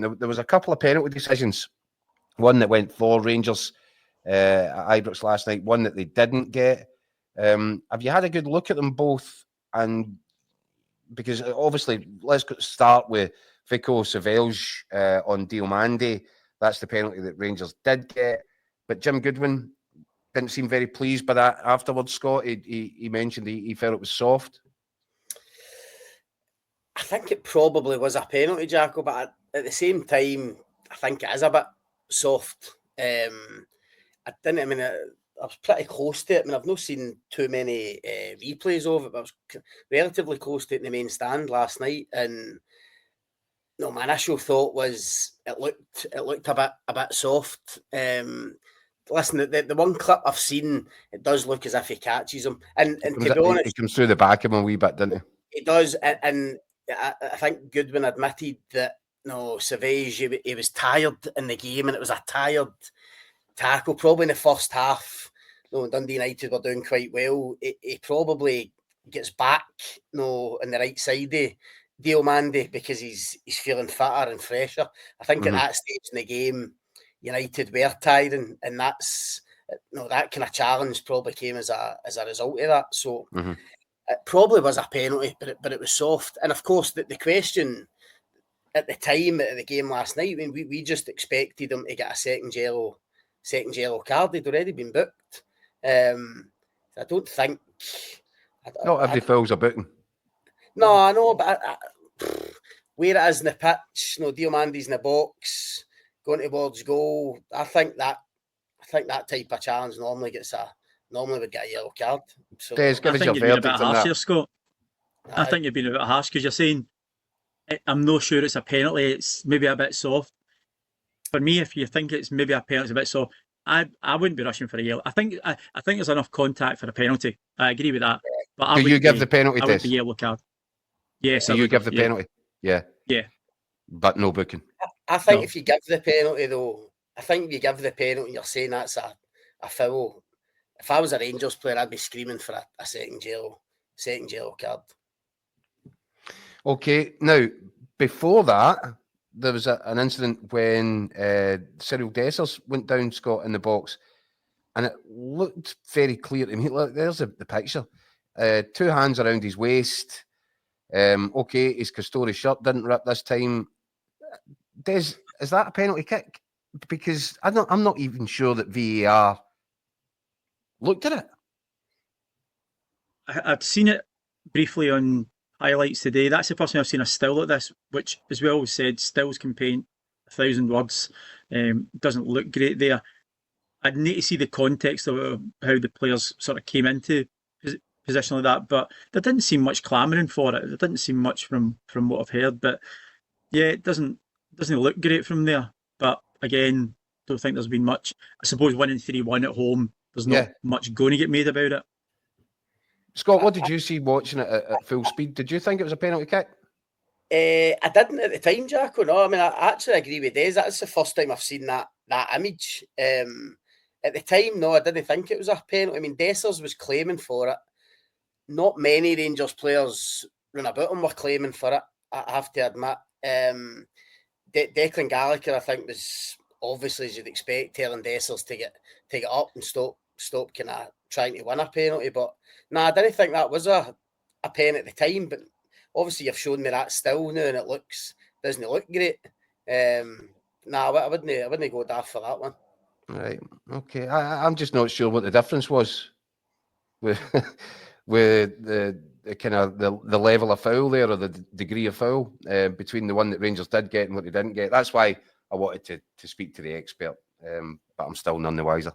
There was a couple of penalty decisions. One that went for Rangers at Ibrox last night, one that they didn't get. Have you had a good look at them both? And because obviously, let's start with Vico Savelj on Diomande. That's the penalty that Rangers did get. But Jim Goodwin didn't seem very pleased by that afterwards, Scott. He mentioned he felt it was soft. I think it probably was a penalty, Jacko, but at the same time, I think it is a bit soft. I was pretty close to it. I mean, I've not seen too many replays of it, but I was relatively close to it in the main stand last night. And no, my initial thought was it looked a bit soft. Listen, the one clip I've seen, it does look as if he catches him. And to be honest, he comes through the back of him a wee bit, didn't he? He does, and I think Goodwin admitted that Savelj, he was tired in the game, and it was a tired tackle. Probably in the first half, Dundee United were doing quite well. He probably gets back, on the right side of Diomande because he's feeling fitter and fresher. I think at that stage in the game, United were tiring, and that's that kind of challenge probably came as a result of that. So it probably was a penalty, but it was soft. And of course, the question at the time of the game last night, I mean, we just expected him to get a second yellow card. They'd already been booked. I don't think. Not every foul's a booking. No, I know, but where it is in the pitch, Diomande's in the box, going towards goal. I think that type of challenge normally would get a yellow card. So I think you've been a bit harsh here, Scott. I think you've been a bit harsh because you're saying I'm not sure it's a penalty. It's maybe a bit soft. For me, if you think it's maybe a penalty, it's a bit soft. I wouldn't be rushing for a yellow. I think there's enough contact for a penalty. I agree with that. But do you give the penalty? I would be yellow card. Yes. Do you give the penalty? Yeah. Yeah. But no booking. I think if you give the penalty, though, you're saying that's a foul. If I was a Rangers player, I'd be screaming for a second yellow card. Okay. Now, before that, there was an incident when Cyril Dessers went down, Scott, in the box, and it looked very clear to me. Look, there's the picture. 2 hands around his waist. Okay, his Castore shirt didn't rip this time. Is that a penalty kick? Because I'm not even sure that VAR looked at it. I've seen it briefly on highlights today. That's the first time I've seen a still like this, which, as we always said, stills can paint 1,000 words. Doesn't look great there. I'd need to see the context of how the players sort of came into position like that, but there didn't seem much clamouring for it. There didn't seem much from what I've heard, but yeah, it doesn't look great from there. But again, don't think there's been much. I suppose winning 3-1 at home, there's not much going to get made about it. Scott, what did you see watching it at full speed? Did you think it was a penalty kick? I didn't at the time, Jacko. No, I mean, I actually agree with Des. That's the first time I've seen that image. At the time, no, I didn't think it was a penalty. I mean, Dessers was claiming for it. Not many Rangers players run about him were claiming for it, I have to admit. Declan Gallagher, I think, was obviously, as you'd expect, telling Dessers to get up and stop kind of trying to win a penalty. But no, I didn't think that was a pen at the time. But obviously, you've shown me that still now, and it doesn't look great. I wouldn't go daft for that one. Right. Okay. I'm just not sure what the difference was with the kind of the level of foul there, or the degree of foul between the one that Rangers did get and what they didn't get. That's why I wanted to speak to the expert, but I'm still none the wiser.